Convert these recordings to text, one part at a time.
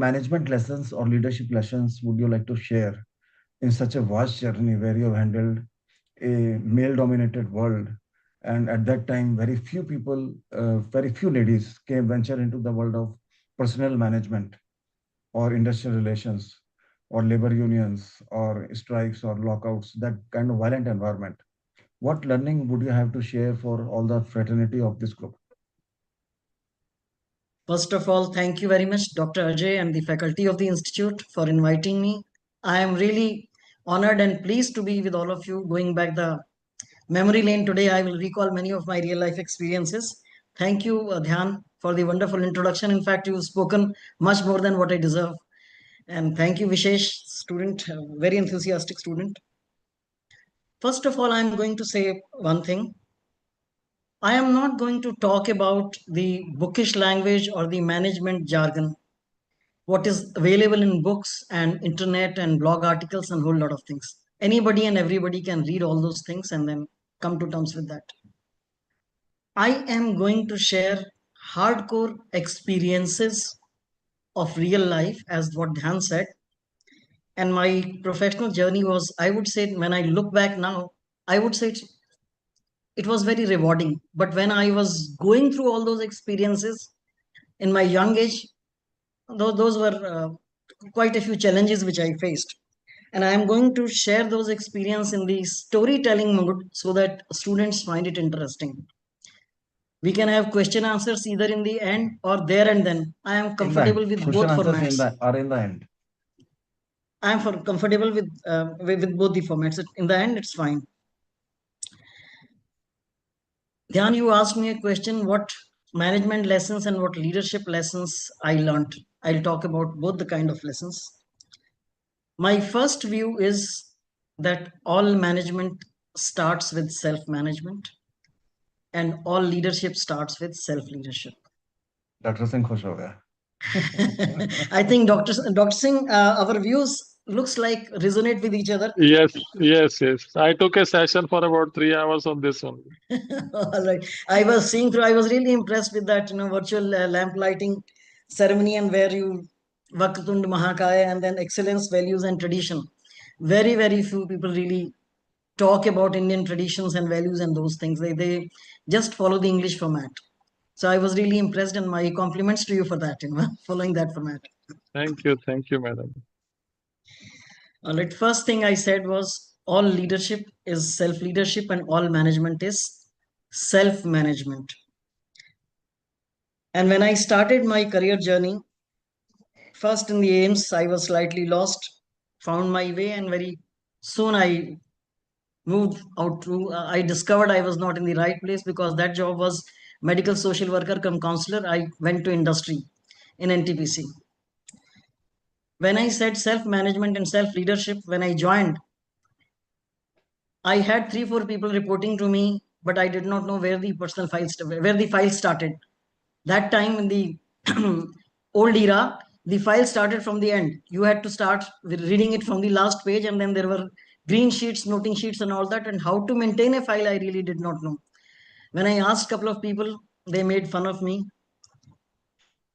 management lessons or leadership lessons would you like to share in such a vast journey where you have handled a male-dominated world, and at that time, very few people, very few ladies came venture into the world of personnel management or industrial relations or labor unions or strikes or lockouts, that kind of violent environment. What learning would you have to share for all the fraternity of this group? First of all, thank you very much, Dr. Ajay and the faculty of the Institute for inviting me. I am really honored and pleased to be with all of you. Going back the memory lane today, I will recall many of my real life experiences. Thank you, Dhyan, for the wonderful introduction. In fact, you've spoken much more than what I deserve. And thank you, Vishesh, student, very enthusiastic student. First of all, I'm going to say one thing. I am not going to talk about the bookish language or the management jargon, what is available in books and internet and blog articles and whole lot of things. Anybody and everybody can read all those things and then come to terms with that. I am going to share hardcore experiences of real life, as what Dhyan said. And my professional journey was, I would say, when I look back now, I would say it was very rewarding. But when I was going through all those experiences in my young age, those were quite a few challenges which I faced. And I am going to share those experience in the storytelling mode so that students find it interesting. We can have question answers either in the end or there and then. I am comfortable with Question both answers formats. in the end. I am comfortable with both the formats. In the end, it's fine. Dhyan, you asked me a question, what management lessons and what leadership lessons I learned. I'll talk about both the kind of lessons. My first view is that all management starts with self-management and all leadership starts with self-leadership. Dr. Singh khush ho gaya. I think Dr. Singh, our views looks like resonate with each other. Yes, yes, yes. I took a session for about 3 hours on this one. All right. I was seeing through, I was really impressed with that, virtual lamp lighting ceremony and where you Vaktund Mahakaya and then excellence, values, and tradition. Very, very few people really talk about Indian traditions and values and those things. They just follow the English format. So I was really impressed, and my compliments to you for that, following that format. Thank you, madam. All right. First thing I said was all leadership is self leadership and all management is self management. And when I started my career journey, first in the AIIMS, I was slightly lost, found my way, and very soon I moved out to, I discovered I was not in the right place because that job was medical social worker come counselor. I went to industry in NTPC. When I said self-management and self-leadership, when I joined, I had 3-4 people reporting to me, but I did not know where the personal files, where the file started. That time in the old era, the file started from the end. You had to start with reading it from the last page, and then there were green sheets, noting sheets, and all that. And how to maintain a file, I really did not know. When I asked a couple of people, they made fun of me.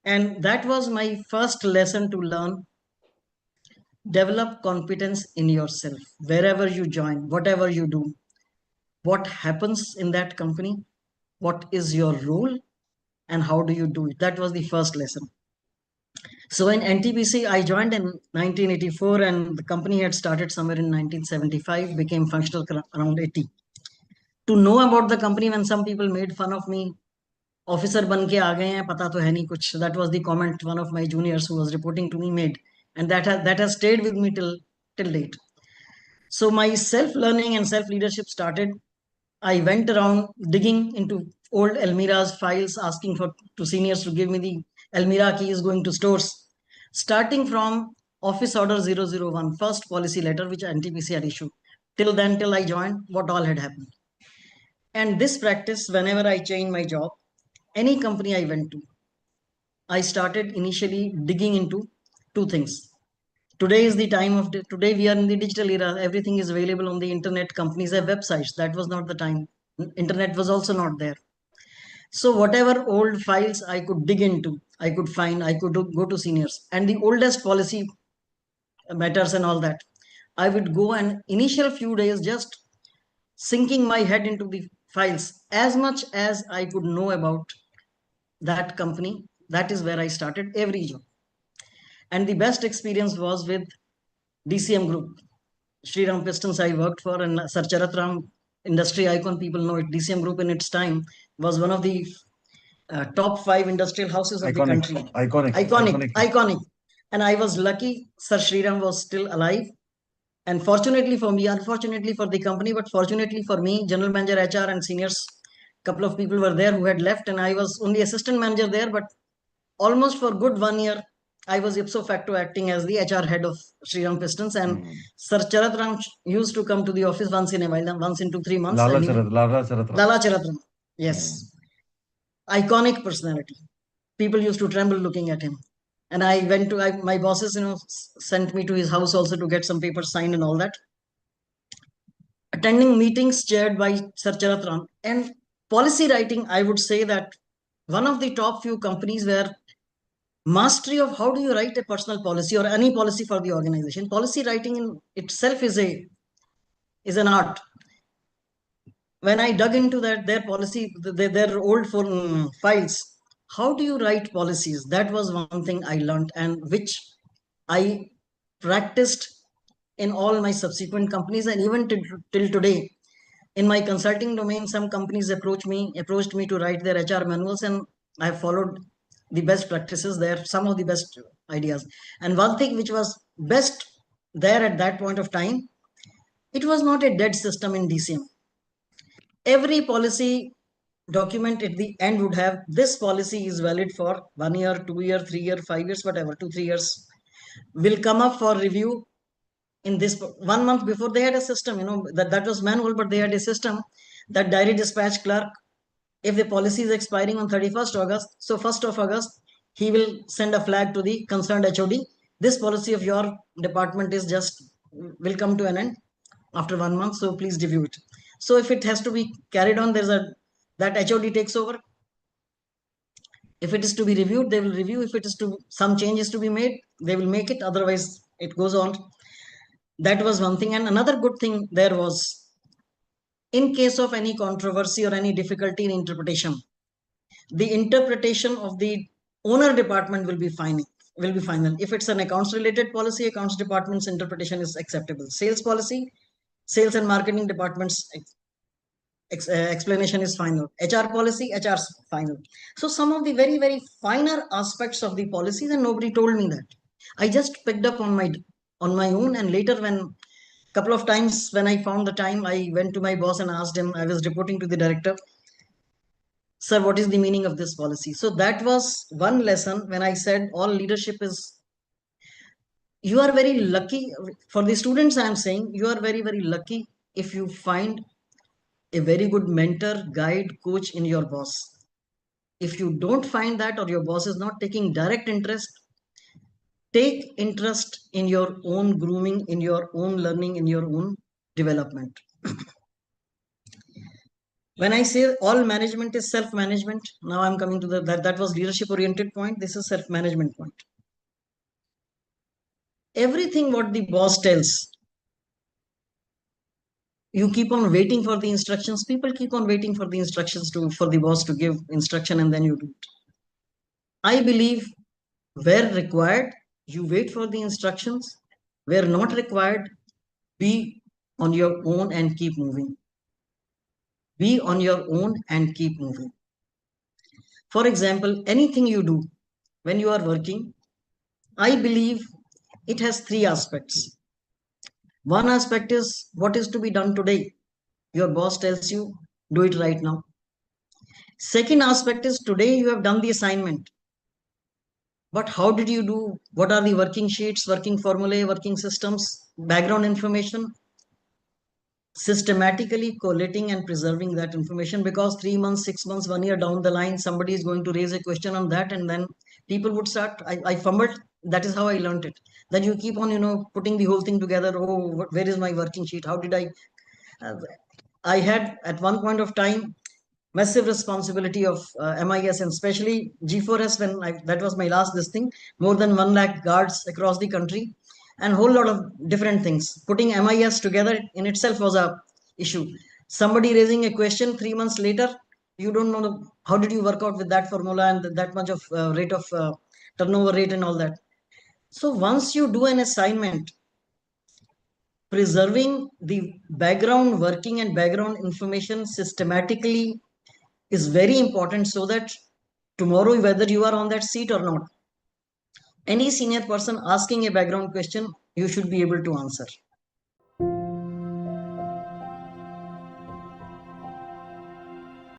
And that was my first lesson to learn. Develop competence in yourself, wherever you join, whatever you do. What happens in that company? What is your role? And how do you do it? That was the first lesson. So in NTPC, I joined in 1984 and the company had started somewhere in 1975, became functional around 80. To know about the company, when some people made fun of me, officer ban ke aa gaye hain, pata to hai nahi kuch. That was the comment one of my juniors who was reporting to me made. And that has stayed with me till date. So my self-learning and self-leadership started. I went around digging into old Almira's files, asking to seniors to give me the Almira keys going to stores. Starting from Office Order 001, first policy letter which NTPC had issued. Till then, till I joined, what all had happened. And this practice, whenever I changed my job, any company I went to, I started initially digging into two things. Today is the time of today we are in the digital era. Everything is available on the internet. Companies have websites. That was not the time. Internet was also not there. So whatever old files I could dig into, I could find, I could go to seniors, and the oldest policy matters and all that. I would go and initial few days just sinking my head into the files as much as I could know about that company. That is where I started every job. And the best experience was with DCM Group. Shriram Pistons I worked for, and Sir Charat Ram, industry icon, people know it. DCM Group in its time was one of the top 5 industrial houses of the country. Iconic. And I was lucky Sir Shriram was still alive. And fortunately for me, unfortunately for the company, but fortunately for me, general manager, HR, and seniors, couple of people were there who had left, and I was only assistant manager there. But almost for good 1 year, I was ipso facto acting as the HR head of Shriram Pistons. And Sir Charat Ram used to come to the office once in a while, once in 2-3 months. Lala Charat Ram. Lala Charat Ram. Yes. Iconic personality. People used to tremble looking at him. And I went to, my bosses, sent me to his house also to get some papers signed and all that. Attending meetings chaired by Sir Charat Ram. And policy writing, I would say that one of the top few companies where mastery of how do you write a personal policy or any policy for the organization. Policy writing in itself is an art. When I dug into that, their policy, their old files, how do you write policies? That was one thing I learned, and which I practiced in all my subsequent companies, and even till today. In my consulting domain, some companies approached me to write their HR manuals, and I have followed the best practices there, some of the best ideas. And one thing which was best there at that point of time, it was not a dead system in DCM. Every policy document at the end would have this policy is valid for 1 year, 2 year, 3 year, 5 years, whatever, 2-3 years, will come up for review in this 1 month. Before, they had a system, that was manual, but they had a system that diary dispatch clerk, if the policy is expiring on 31st August, so 1st of August, he will send a flag to the concerned HOD. This policy of your department is will come to an end after 1 month, so please review it. So if it has to be carried on, that HOD takes over. If it is to be reviewed, they will review. If it is some changes to be made, they will make it. Otherwise, it goes on. That was one thing. And another good thing there was, in case of any controversy or any difficulty in interpretation, the interpretation of the owner department will be final. If it's an accounts related policy, accounts department's interpretation is acceptable. Sales policy, sales and marketing department's explanation is final. HR policy, HR's final. So some of the very, very finer aspects of the policies, and nobody told me that. I just picked up on my own. And later, when couple of times when I found the time, I went to my boss and asked him, I was reporting to the director, sir, what is the meaning of this policy? So that was one lesson when I said all leadership is, you are very lucky. For the students, I am saying, you are very, very lucky if you find a very good mentor, guide, coach in your boss. If you don't find that, or your boss is not taking direct interest, take interest in your own grooming, in your own learning, in your own development. When I say all management is self-management, now I'm coming to that was leadership-oriented point. This is self-management point. Everything what the boss tells, you keep on waiting for the instructions. People keep on waiting for the instructions for the boss to give instruction, and then you do it. I believe where required, you wait for the instructions. Where not required, be on your own and keep moving. Be on your own and keep moving. For example, anything you do when you are working, I believe it has 3 aspects. One aspect is what is to be done today. Your boss tells you, do it right now. Second aspect is today you have done the assignment. But how did you do? What are the working sheets, working formulae, working systems, background information? Systematically collating and preserving that information, because 3 months, 6 months, 1 year down the line, somebody is going to raise a question on that, and then people would start, I fumbled. That is how I learned it. Then you keep on, putting the whole thing together. Oh, where is my working sheet? How did I had at one point of time, massive responsibility of MIS, and especially G4S, that was my last this thing, more than 1 lakh guards across the country and whole lot of different things. Putting MIS together in itself was a issue. Somebody raising a question 3 months later, you don't know how did you work out with that formula and that much of rate of turnover rate and all that. So once you do an assignment, preserving the background working and background information systematically is very important, so that tomorrow, whether you are on that seat or not, any senior person asking a background question, you should be able to answer.